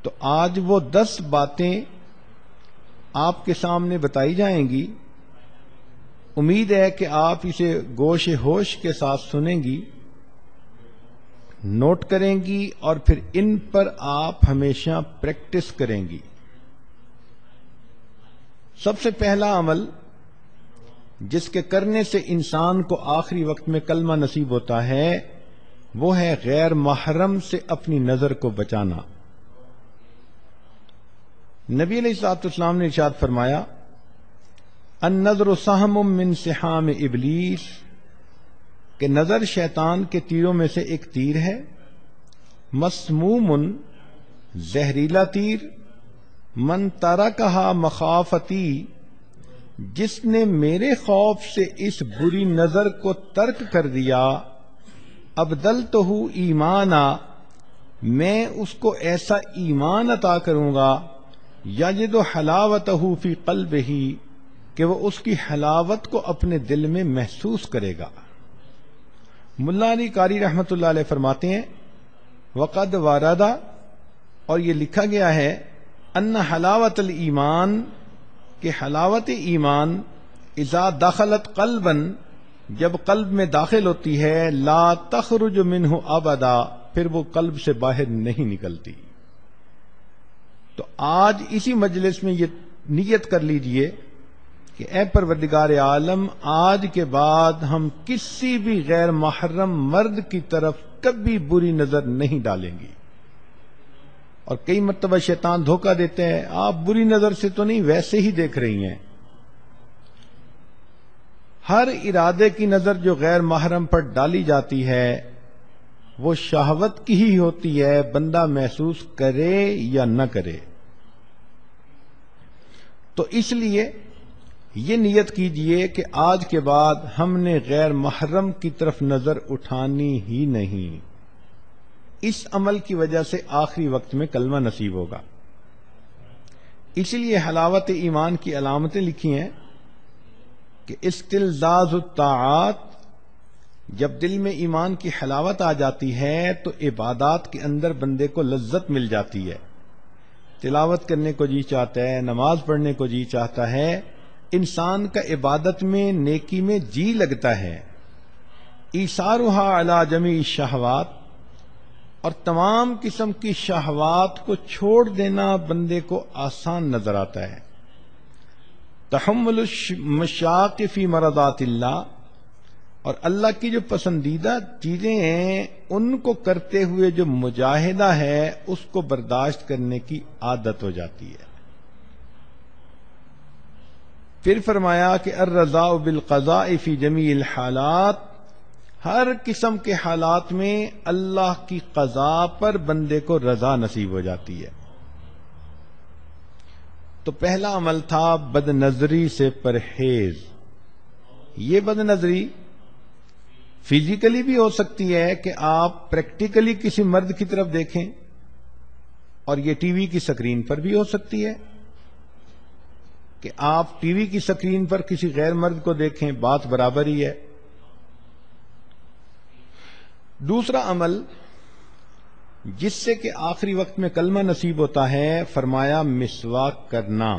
تو آج وہ 10 باتیں آپ کے سامنے بتائی جائیں گی. امید ہے کہ آپ اسے گوش ہوش کے ساتھ سنیں گی، نوٹ کریں گی اور پھر ان پر آپ ہمیشہ پریکٹس کریں گی. سب سے پہلا عمل جس کے کرنے سے انسان کو آخری وقت میں کلمہ نصیب ہوتا ہے وہ ہے غیر محرم سے اپنی نظر کو بچانا. نبی علیہ الصلوۃ والسلام نے ارشاد فرمایا النظر سہم من سہام ابلیس، کہ نظر شیطان کے تیروں میں سے ایک تیر ہے. مسموم، زہریلا تیر. من ترکہا مخافتی، جس نے میرے خوف سے اس بری نظر کو ترک کر دیا. ابدلتہ ایمانا، میں اس کو ایسا ایمان عطا کروں گا یجد حلاوتہ فی قلبہ، کہ وہ اس کی حلاوت کو اپنے دل میں محسوس کرے گا. ملا علی قاری رحمۃ اللہ علیہ فرماتے ہیں وقد واردا، اور یہ لکھا گیا ہے ان حلاوت الایمان، کہ حلاوت ایمان اذا دخلت قلبا، جب قلب میں داخل ہوتی ہے، لا تخرج منہ ابدا، پھر وہ قلب سے باہر نہیں نکلتی. تو آج اسی مجلس میں یہ نیت کر لیجئے کہ اے پروردگار عالم، آج کے بعد ہم کسی بھی غیر محرم مرد کی طرف کبھی بری نظر نہیں ڈالیں گی. اور کئی مرتبہ شیطان دھوکہ دیتے ہیں، آپ بری نظر سے تو نہیں، ویسے ہی دیکھ رہی ہیں. ہر ارادے کی نظر جو غیر محرم پر ڈالی جاتی ہے وہ شہوت کی ہی ہوتی ہے، بندہ محسوس کرے یا نہ کرے. تو اس لیے یہ نیت کیجئے کہ آج کے بعد ہم نے غیر محرم کی طرف نظر اٹھانی ہی نہیں. اس عمل کی وجہ سے آخری وقت میں کلمہ نصیب ہوگا. اسی لیے حلاوت ایمان کی علامتیں لکھی ہیں کہ استلذاذ الطاعات، جب دل میں ایمان کی حلاوت آ جاتی ہے تو عبادات کے اندر بندے کو لذت مل جاتی ہے. تلاوت کرنے کو جی چاہتا ہے، نماز پڑھنے کو جی چاہتا ہے، انسان کا عبادت میں نیکی میں جی لگتا ہے. ایثارها علی جمیع الشہوات، اور تمام قسم کی شہوات کو چھوڑ دینا بندے کو آسان نظر آتا ہے. تحمل المشاق فی مرضات اللہ، اور اللہ کی جو پسندیدہ چیزیں ہیں ان کو کرتے ہوئے جو مجاہدہ ہے اس کو برداشت کرنے کی عادت ہو جاتی ہے. پھر فرمایا کہ الرضاء بالقضاء فی جمیع الحالات، ہر قسم کے حالات میں اللہ کی قضاء پر بندے کو رضا نصیب ہو جاتی ہے. تو پہلا عمل تھا بد نظری سے پرہیز. یہ بد نظری فزیکلی بھی ہو سکتی ہے کہ آپ پریکٹیکلی کسی مرد کی طرف دیکھیں، اور یہ ٹی وی کی سکرین پر بھی ہو سکتی ہے کہ آپ ٹی وی کی سکرین پر کسی غیر مرد کو دیکھیں، بات برابر ہی ہے. دوسرا عمل جس سے کہ آخری وقت میں کلمہ نصیب ہوتا ہے، فرمایا مسواک کرنا.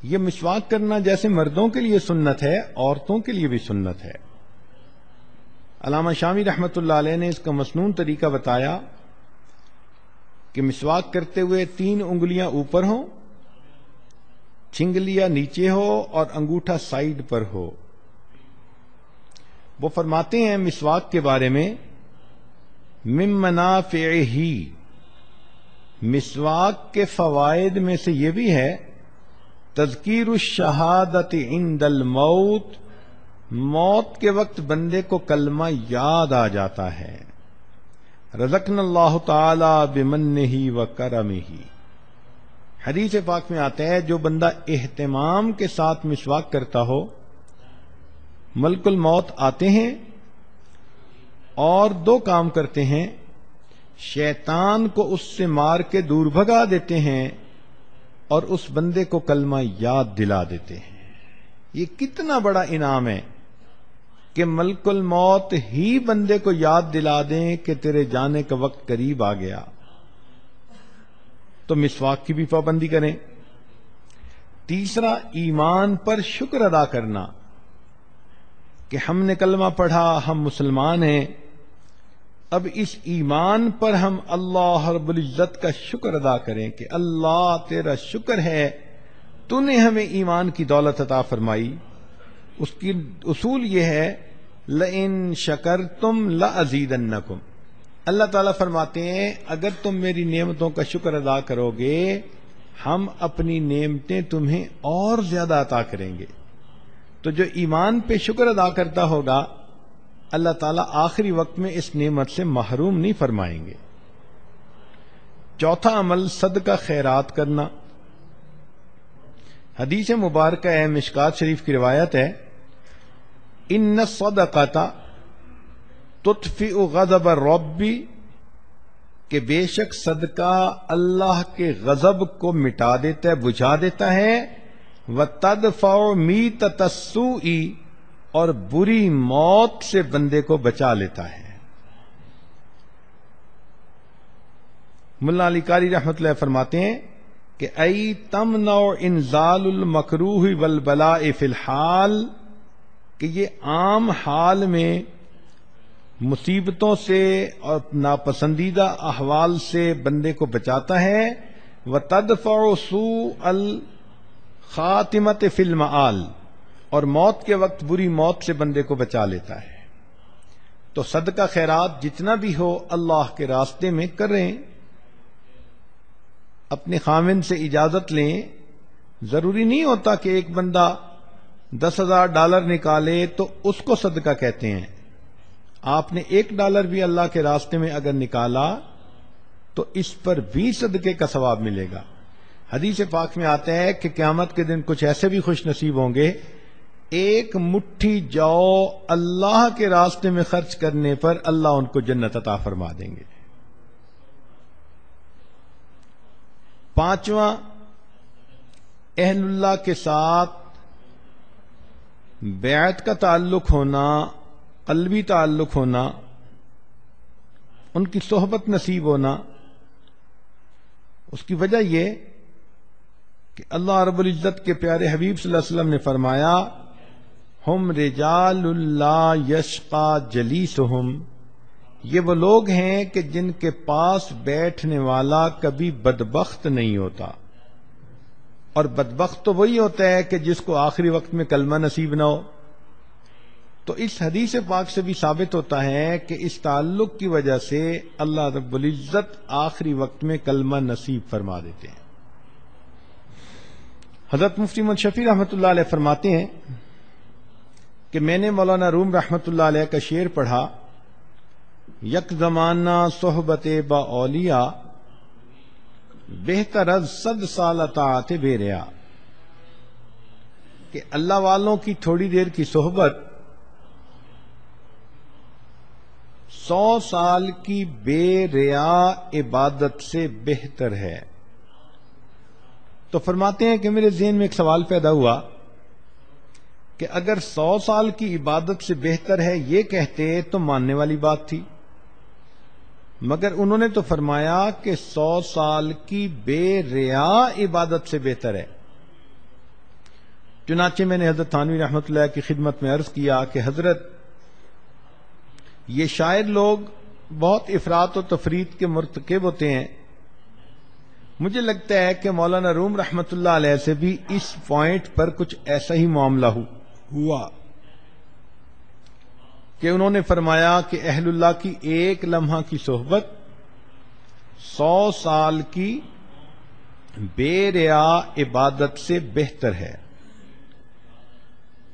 یہ مسواک کرنا جیسے مردوں کے لیے سنت ہے، عورتوں کے لیے بھی سنت ہے. علامہ شامی رحمۃ اللہ علیہ نے اس کا مسنون طریقہ بتایا کہ مسواک کرتے ہوئے 3 انگلیاں اوپر ہوں، چھنگلیاں نیچے ہو اور انگوٹھا سائیڈ پر ہو. وہ فرماتے ہیں مسواک کے بارے میں من منافعہ، مسواک کے فوائد میں سے یہ بھی ہے تذکیر الشہادت عند الموت، موت کے وقت بندے کو کلمہ یاد آ جاتا ہے. رزقنا اللہ تعالی بمنہ وکرمہ، حدیث پاک میں آتا ہے جو بندہ اہتمام کے ساتھ مسواک کرتا ہو، ملک الموت آتے ہیں اور 2 کام کرتے ہیں، شیطان کو اس سے مار کے دور بھگا دیتے ہیں اور اس بندے کو کلمہ یاد دلا دیتے ہیں. یہ کتنا بڑا انعام ہے کہ ملک الموت ہی بندے کو یاد دلا دیں کہ تیرے جانے کا وقت قریب آ گیا، تو مسواک کی بھی پابندی کریں۔ تیسرا، ایمان پر شکر ادا کرنا کہ ہم نے کلمہ پڑھا، ہم مسلمان ہیں، اب اس ایمان پر ہم اللہ رب العزت کا شکر ادا کریں کہ اللہ تیرا شکر ہے تو نے ہمیں ایمان کی دولت عطا فرمائی۔ اس کی اصول یہ ہے لَإِن شَكَرْتُمْ لَأَزِيدَنَّكُمْ، اللہ تعالیٰ فرماتے ہیں اگر تم میری نعمتوں کا شکر ادا کرو گے ہم اپنی نعمتیں تمہیں اور زیادہ عطا کریں گے۔ تو جو ایمان پہ شکر ادا کرتا ہوگا اللہ تعالیٰ آخری وقت میں اس نعمت سے محروم نہیں فرمائیں گے۔ چوتھا عمل صدقہ خیرات کرنا۔ حدیث مبارکہ ہے، مشکات شریف کی روایت ہے، ان الصدقۃ تطفئ غضب الرب، کہ بے شک صدقہ اللہ کے غضب کو مٹا دیتا ہے، بجھا دیتا ہے، وتدفع میتۃ السوء، اور بری موت سے بندے کو بچا لیتا ہے۔ ملا علی قاری رحمۃ اللہ فرماتے ہیں کہ ای تمنع انزال المکروہ والبلاء فی الحال، کہ یہ عام حال میں مصیبتوں سے اور ناپسندیدہ احوال سے بندے کو بچاتا ہے، وتدفع سوء الخاتمۃ فی المآل، اور موت کے وقت بری موت سے بندے کو بچا لیتا ہے۔ تو صدقہ خیرات جتنا بھی ہو اللہ کے راستے میں کریں، اپنے خامن سے اجازت لیں۔ ضروری نہیں ہوتا کہ ایک بندہ $10,000 نکالے تو اس کو صدقہ کہتے ہیں۔ آپ نے $1 بھی اللہ کے راستے میں اگر نکالا تو اس پر بھی صدقے کا ثواب ملے گا۔ حدیث پاک میں آتا ہے کہ قیامت کے دن کچھ ایسے بھی خوش نصیب ہوں گے، ایک مٹھی جو اللہ کے راستے میں خرچ کرنے پر اللہ ان کو جنت عطا فرما دیں گے۔ پانچواں، اہل اللہ کے ساتھ بیعت کا تعلق ہونا، قلبی تعلق ہونا، ان کی صحبت نصیب ہونا۔ اس کی وجہ یہ کہ اللہ رب العزت کے پیارے حبیب صلی اللہ علیہ وسلم نے فرمایا ہم رجال لا یشقى جلیسہم، یہ وہ لوگ ہیں کہ جن کے پاس بیٹھنے والا کبھی بدبخت نہیں ہوتا، اور بدبخت تو وہی ہوتا ہے کہ جس کو آخری وقت میں کلمہ نصیب نہ ہو۔ تو اس حدیث پاک سے بھی ثابت ہوتا ہے کہ اس تعلق کی وجہ سے اللہ رب العزت آخری وقت میں کلمہ نصیب فرما دیتے ہیں۔ حضرت مفتی محمد شفیع رحمۃ اللہ علیہ فرماتے ہیں کہ میں نے مولانا روم رحمۃ اللہ علیہ کا شعر پڑھا، یک زمانہ صحبت با اولیاء بہتر از 100 سال اطاعت بے ریا، کہ اللہ والوں کی تھوڑی دیر کی صحبت 100 سال کی بے ریا عبادت سے بہتر ہے۔ تو فرماتے ہیں کہ میرے ذہن میں ایک سوال پیدا ہوا کہ اگر 100 سال کی عبادت سے بہتر ہے یہ کہتے تو ماننے والی بات تھی، مگر انہوں نے تو فرمایا کہ 100 سال کی بے ریا عبادت سے بہتر ہے۔ چنانچہ میں نے حضرت تھانوی رحمۃ اللہ کی خدمت میں عرض کیا کہ حضرت یہ شاعر لوگ بہت افراط و تفریط کے مرتکب ہوتے ہیں، مجھے لگتا ہے کہ مولانا روم رحمۃ اللہ علیہ سے بھی اس پوائنٹ پر کچھ ایسا ہی معاملہ ہوا کہ انہوں نے فرمایا کہ اہل اللہ کی ایک لمحہ کی صحبت 100 سال کی بے ریا عبادت سے بہتر ہے۔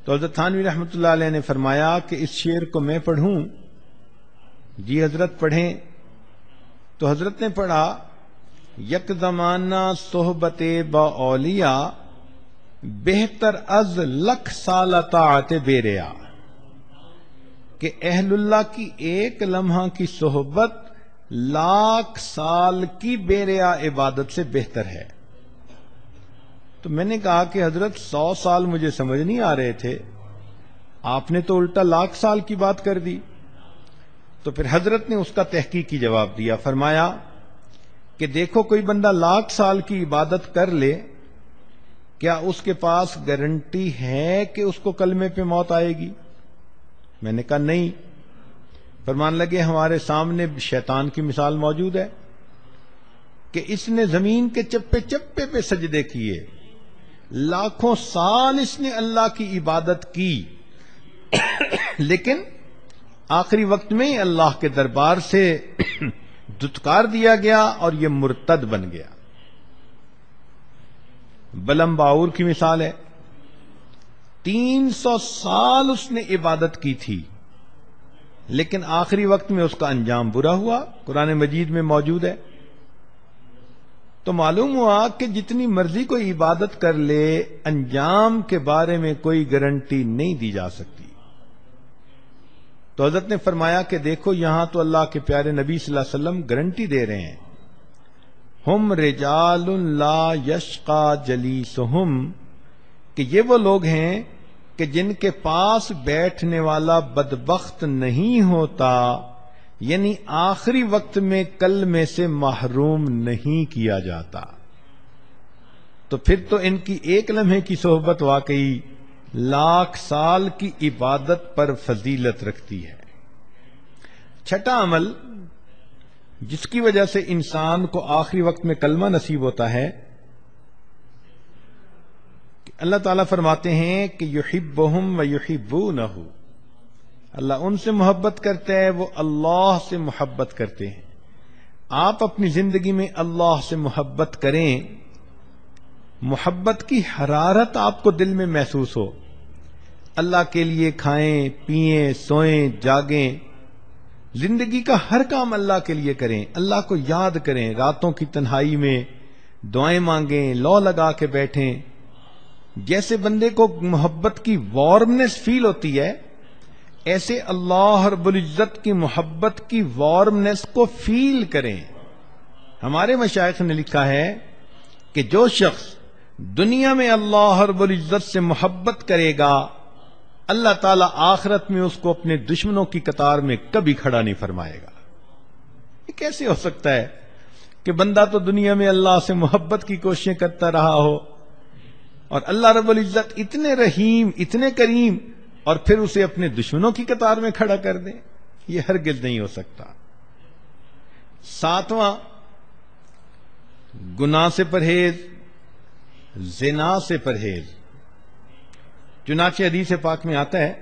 تو حضرت تھانوی رحمۃ اللہ علیہ نے فرمایا کہ اس شعر کو میں پڑھوں؟ جی حضرت پڑھیں۔ تو حضرت نے پڑھا یک زمانہ صحبت با اولیاء بہتر از 1,00,000 سال اطاعت بے ریا، کہ اہل اللہ کی ایک لمحہ کی صحبت 1,00,000 سال کی بے ریا عبادت سے بہتر ہے۔ تو میں نے کہا کہ حضرت 100 سال مجھے سمجھ نہیں آ رہے تھے، آپ نے تو الٹا 1,00,000 سال کی بات کر دی۔ تو پھر حضرت نے اس کا تحقیقی جواب دیا، فرمایا کہ دیکھو کوئی بندہ 1,00,000 سال کی عبادت کر لے، کیا اس کے پاس گارنٹی ہے کہ اس کو کلمے پہ موت آئے گی؟ میں نے کہا نہیں۔ فرمان لگے ہمارے سامنے شیطان کی مثال موجود ہے کہ اس نے زمین کے چپے چپے پہ سجدے کیے، لاکھوں سال اس نے اللہ کی عبادت کی، لیکن آخری وقت میں اللہ کے دربار سے دھتکار دیا گیا اور یہ مرتد بن گیا۔ بلم باور کی مثال ہے، 300 سال اس نے عبادت کی تھی، لیکن آخری وقت میں اس کا انجام برا ہوا، قرآن مجید میں موجود ہے۔ تو معلوم ہوا کہ جتنی مرضی کوئی عبادت کر لے، انجام کے بارے میں کوئی گارنٹی نہیں دی جا سکتی۔ تو حضرت نے فرمایا کہ دیکھو یہاں تو اللہ کے پیارے نبی صلی اللہ علیہ وسلم گارنٹی دے رہے ہیں، ہم رجال لا یشقا جلیسہم، کہ یہ وہ لوگ ہیں کہ جن کے پاس بیٹھنے والا بدبخت نہیں ہوتا، یعنی آخری وقت میں کلمے سے محروم نہیں کیا جاتا۔ تو پھر تو ان کی ایک لمحے کی صحبت واقعی 1,00,000 سال کی عبادت پر فضیلت رکھتی ہے۔ چھٹا عمل جس کی وجہ سے انسان کو آخری وقت میں کلمہ نصیب ہوتا ہے، کہ اللہ تعالیٰ فرماتے ہیں کہ یحبہم ویحبونہ، اللہ ان سے محبت کرتا ہے، وہ اللہ سے محبت کرتے ہیں۔ آپ اپنی زندگی میں اللہ سے محبت کریں، محبت کی حرارت آپ کو دل میں محسوس ہو، اللہ کے لیے کھائیں پئیں سوئیں جاگیں، زندگی کا ہر کام اللہ کے لیے کریں، اللہ کو یاد کریں، راتوں کی تنہائی میں دعائیں مانگیں، لو لگا کے بیٹھیں۔ جیسے بندے کو محبت کی وارمنس فیل ہوتی ہے، ایسے اللہ رب العزت کی محبت کی وارمنس کو فیل کریں۔ ہمارے مشائخ نے لکھا ہے کہ جو شخص دنیا میں اللہ رب العزت سے محبت کرے گا، اللہ تعالیٰ آخرت میں اس کو اپنے دشمنوں کی قطار میں کبھی کھڑا نہیں فرمائے گا۔ یہ کیسے ہو سکتا ہے کہ بندہ تو دنیا میں اللہ سے محبت کی کوششیں کرتا رہا ہو اور اللہ رب العزت اتنے رحیم اتنے کریم اور پھر اسے اپنے دشمنوں کی قطار میں کھڑا کر دیں؟ یہ ہرگز نہیں ہو سکتا۔ ساتواں، گناہ سے پرہیز، زنا سے پرہیز۔ چنانچہ حدیث پاک میں آتا ہے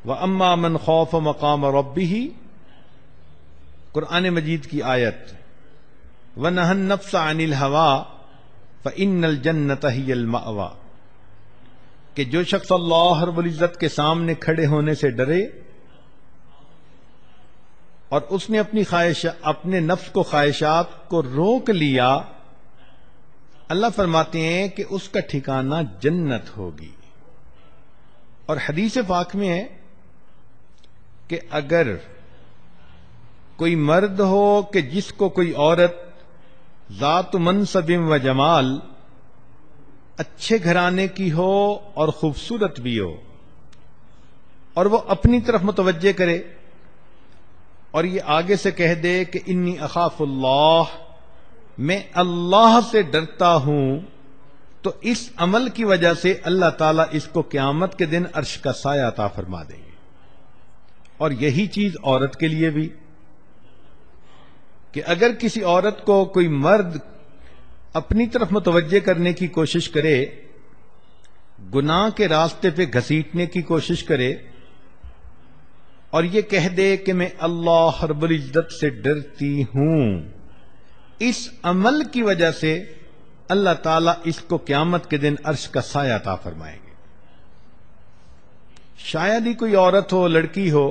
وَأَمَّا مَنْ خَافَ مَقَامَ رَبِّهِ، قرآن مجید کی آیت، وَنَهَى النَّفْسَ عَنِ الْهَوَىٰ فَإِنَّ الْجَنَّةَ هِيَ الْمَأْوَىٰ، کہ جو شخص اللہ رب العزت کے سامنے کھڑے ہونے سے ڈرے اور اس نے اپنے نفس کو خواہشات کو روک لیا، اللہ فرماتے ہیں کہ اس کا ٹھکانہ جنت ہوگی۔ اور حدیث پاک میں ہے کہ اگر کوئی مرد ہو کہ جس کو کوئی عورت ذات منصب و جمال، اچھے گھرانے کی ہو اور خوبصورت بھی ہو، اور وہ اپنی طرف متوجہ کرے اور یہ آگے سے کہہ دے کہ انی اخاف اللہ، میں اللہ سے ڈرتا ہوں، تو اس عمل کی وجہ سے اللہ تعالیٰ اس کو قیامت کے دن عرش کا سایہ عطا فرما دیں گے۔ اور یہی چیز عورت کے لیے بھی، کہ اگر کسی عورت کو کوئی مرد اپنی طرف متوجہ کرنے کی کوشش کرے، گناہ کے راستے پہ گھسیٹنے کی کوشش کرے اور یہ کہہ دے کہ میں اللہ رب العزت سے ڈرتی ہوں، اس عمل کی وجہ سے اللہ تعالیٰ اس کو قیامت کے دن عرش کا سایہ عطا فرمائیں گے۔ شاید ہی کوئی عورت ہو، لڑکی ہو،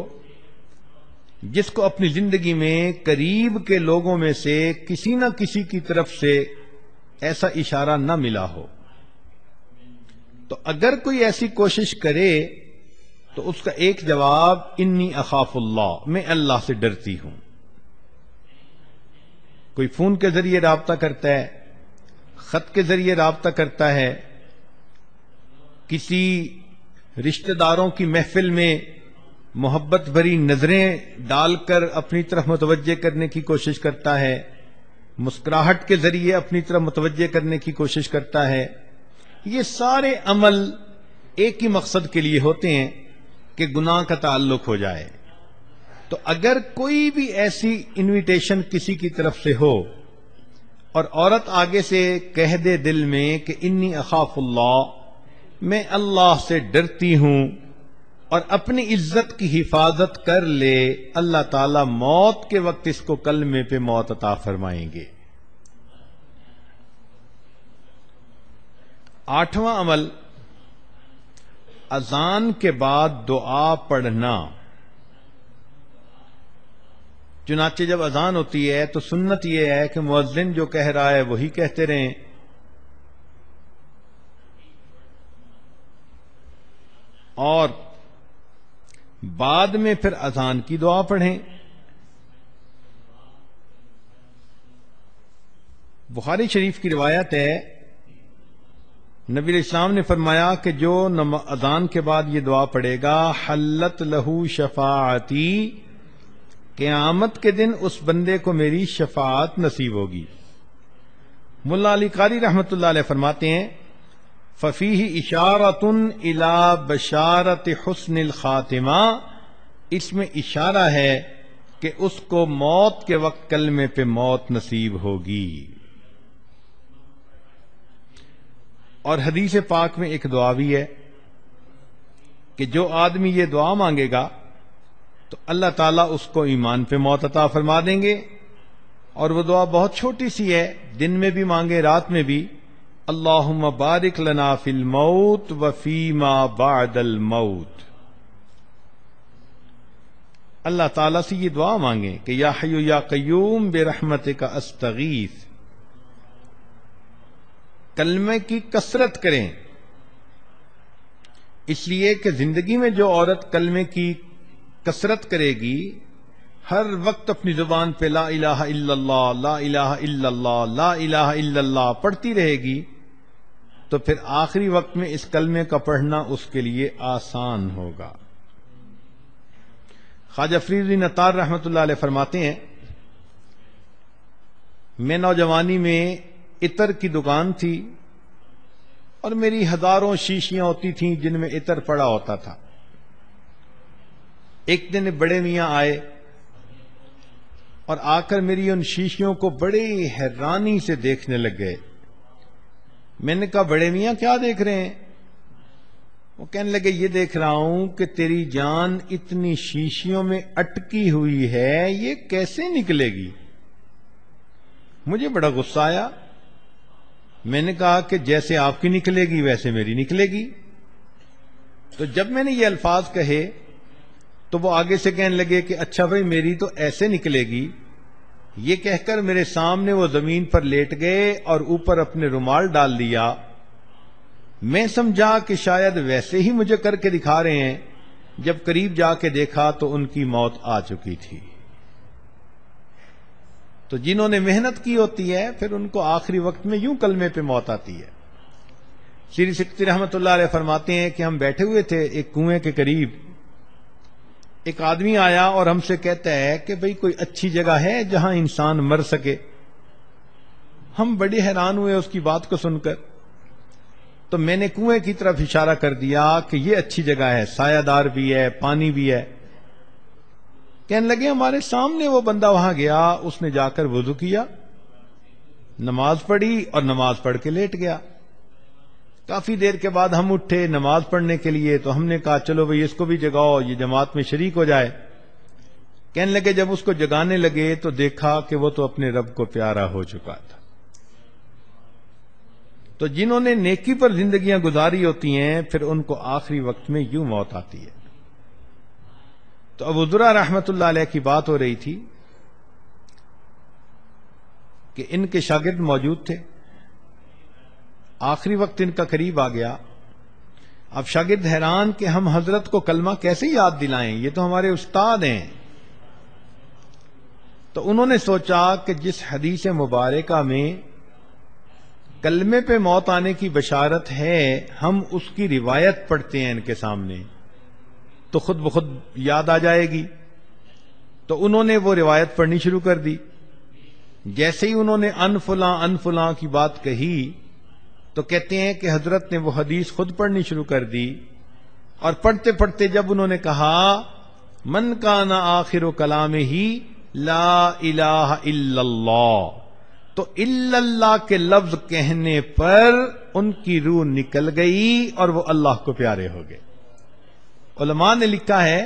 جس کو اپنی زندگی میں قریب کے لوگوں میں سے کسی نہ کسی کی طرف سے ایسا اشارہ نہ ملا ہو۔ تو اگر کوئی ایسی کوشش کرے تو اس کا ایک جواب انی اخاف اللہ، میں اللہ سے ڈرتی ہوں۔ کوئی فون کے ذریعے رابطہ کرتا ہے، خط کے ذریعے رابطہ کرتا ہے، کسی رشتہ داروں کی محفل میں محبت بھری نظریں ڈال کر اپنی طرف متوجہ کرنے کی کوشش کرتا ہے، مسکراہٹ کے ذریعے اپنی طرف متوجہ کرنے کی کوشش کرتا ہے. یہ سارے عمل ایک ہی مقصد کے لیے ہوتے ہیں کہ گناہ کا تعلق ہو جائے. تو اگر کوئی بھی ایسی انویٹیشن کسی کی طرف سے ہو اور عورت آگے سے کہہ دے دل میں کہ انی اخاف اللہ، میں اللہ سے ڈرتی ہوں، اور اپنی عزت کی حفاظت کر لے، اللہ تعالی موت کے وقت اس کو کلمے پہ موت عطا فرمائیں گے. 8واں عمل، اذان کے بعد دعا پڑھنا. چنانچہ جب اذان ہوتی ہے تو سنت یہ ہے کہ مؤذن جو کہہ رہا ہے وہی کہتے رہیں، اور بعد میں پھر اذان کی دعا پڑھیں. بخاری شریف کی روایت ہے، نبی علیہ السلام نے فرمایا کہ جو اذان کے بعد یہ دعا پڑھے گا، حلت لہو شفاعتی، قیامت کے دن اس بندے کو میری شفاعت نصیب ہوگی. ملا علی قاری رحمۃ اللہ علیہ فرماتے ہیں، ففیہ اشارۃ الی بشارت حسن الخاتمہ، اس میں اشارہ ہے کہ اس کو موت کے وقت کلمے پہ موت نصیب ہوگی. اور حدیث پاک میں ایک دعا بھی ہے کہ جو آدمی یہ دعا مانگے گا تو اللہ تعالیٰ اس کو ایمان پہ موت عطا فرما دیں گے. اور وہ دعا بہت چھوٹی سی ہے، دن میں بھی مانگے رات میں بھی، اللہم بارک لنا فی الموت وفیما بعد الموت. اللہ تعالیٰ سے یہ دعا مانگیں کہ یا حی یا قیوم برحمتک استغیث. کلمے کی کثرت کریں، اس لیے کہ زندگی میں جو عورت کلمے کی کثرت کرے گی، ہر وقت اپنی زبان پہ لا الہ الا اللہ، لا الہ الا اللہ، لا الہ الا اللہ پڑھتی رہے گی، تو پھر آخری وقت میں اس کلمے کا پڑھنا اس کے لیے آسان ہوگا. خواجہ فرید الدین عطار رحمۃ اللہ علیہ فرماتے ہیں، میں نوجوانی میں عطر کی دکان تھی اور میری ہزاروں شیشیاں ہوتی تھیں جن میں عطر پڑا ہوتا تھا. ایک دن بڑے میاں آئے اور آ کر میری ان شیشیوں کو بڑی حیرانی سے دیکھنے لگ گئے. میں نے کہا بڑے میاں کیا دیکھ رہے ہیں؟ وہ کہنے لگے یہ دیکھ رہا ہوں کہ تیری جان اتنی شیشیوں میں اٹکی ہوئی ہے، یہ کیسے نکلے گی؟ مجھے بڑا غصہ آیا. میں نے کہا کہ جیسے آپ کی نکلے گی ویسے میری نکلے گی. تو جب میں نے یہ الفاظ کہے تو وہ آگے سے کہنے لگے کہ اچھا بھائی میری تو ایسے نکلے گی. یہ کہہ کر میرے سامنے وہ زمین پر لیٹ گئے اور اوپر اپنے رومال ڈال دیا. میں سمجھا کہ شاید ویسے ہی مجھے کر کے دکھا رہے ہیں. جب قریب جا کے دیکھا تو ان کی موت آ چکی تھی. تو جنہوں نے محنت کی ہوتی ہے پھر ان کو آخری وقت میں یوں کلمے پہ موت آتی ہے. شری سکتی رحمۃ اللہ علیہ فرماتے ہیں کہ ہم بیٹھے ہوئے تھے ایک کنویں کے قریب. ایک آدمی آیا اور ہم سے کہتا ہے کہ بھئی کوئی اچھی جگہ ہے جہاں انسان مر سکے. ہم بڑے حیران ہوئے اس کی بات کو سن کر. تو میں نے کنویں کی طرف اشارہ کر دیا کہ یہ اچھی جگہ ہے، سایہ دار بھی ہے، پانی بھی ہے. کہنے لگے ہمارے سامنے وہ بندہ وہاں گیا، اس نے جا کر وضو کیا، نماز پڑھی اور نماز پڑھ کے لیٹ گیا. کافی دیر کے بعد ہم اٹھے نماز پڑھنے کے لیے تو ہم نے کہا چلو بھئی اس کو بھی جگاؤ، یہ جماعت میں شریک ہو جائے. کہنے لگے جب اس کو جگانے لگے تو دیکھا کہ وہ تو اپنے رب کو پیارا ہو چکا تھا. تو جنہوں نے نیکی پر زندگیاں گزاری ہوتی ہیں پھر ان کو آخری وقت میں یوں موت آتی ہے. تو ابو ذرہ رحمت اللہ علیہ کی بات ہو رہی تھی کہ ان کے شاگرد موجود تھے، آخری وقت ان کا قریب آ گیا. اب شاگرد حیران کہ ہم حضرت کو کلمہ کیسے یاد دلائیں، یہ تو ہمارے استاد ہیں. تو انہوں نے سوچا کہ جس حدیث مبارکہ میں کلمے پہ موت آنے کی بشارت ہے، ہم اس کی روایت پڑھتے ہیں ان کے سامنے تو خود بخود یاد آ جائے گی. تو انہوں نے وہ روایت پڑھنی شروع کر دی. جیسے ہی انہوں نے ان فلاں کی بات کہی تو کہتے ہیں کہ حضرت نے وہ حدیث خود پڑھنی شروع کر دی، اور پڑھتے پڑھتے جب انہوں نے کہا من کان آخر کلامہ لا الہ الا اللہ، تو الا اللہ کے لفظ کہنے پر ان کی روح نکل گئی اور وہ اللہ کو پیارے ہو گئے. علماء نے لکھا ہے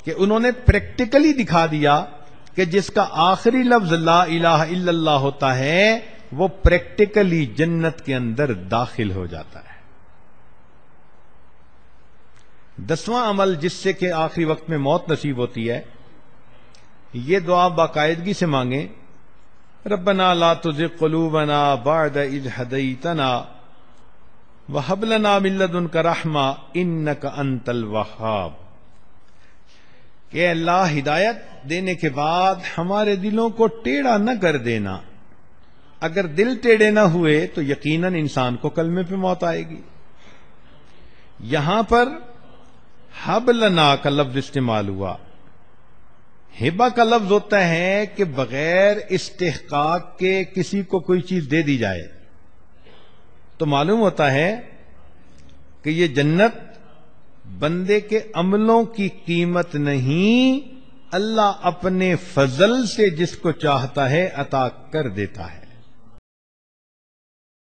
کہ انہوں نے پریکٹیکلی دکھا دیا کہ جس کا آخری لفظ لا الہ الا اللہ ہوتا ہے وہ پریکٹیکلی جنت کے اندر داخل ہو جاتا ہے. 10واں عمل جس سے کہ آخری وقت میں موت نصیب ہوتی ہے، یہ دعا باقاعدگی سے مانگیں، ربنا لا تزغ قلوبنا بعد اذ ہدیتنا وہب لنا من لدنک رحمہ انک انت الوہاب. کہ اللہ ہدایت دینے کے بعد ہمارے دلوں کو ٹیڑھا نہ کر دینا. اگر دل ٹیڑھے نہ ہوئے تو یقیناً انسان کو کلمے پہ موت آئے گی. یہاں پر حب لنا کا لفظ استعمال ہوا. ہبہ کا لفظ ہوتا ہے کہ بغیر استحقاق کے کسی کو کوئی چیز دے دی جائے. تو معلوم ہوتا ہے کہ یہ جنت بندے کے عملوں کی قیمت نہیں، اللہ اپنے فضل سے جس کو چاہتا ہے عطا کر دیتا ہے.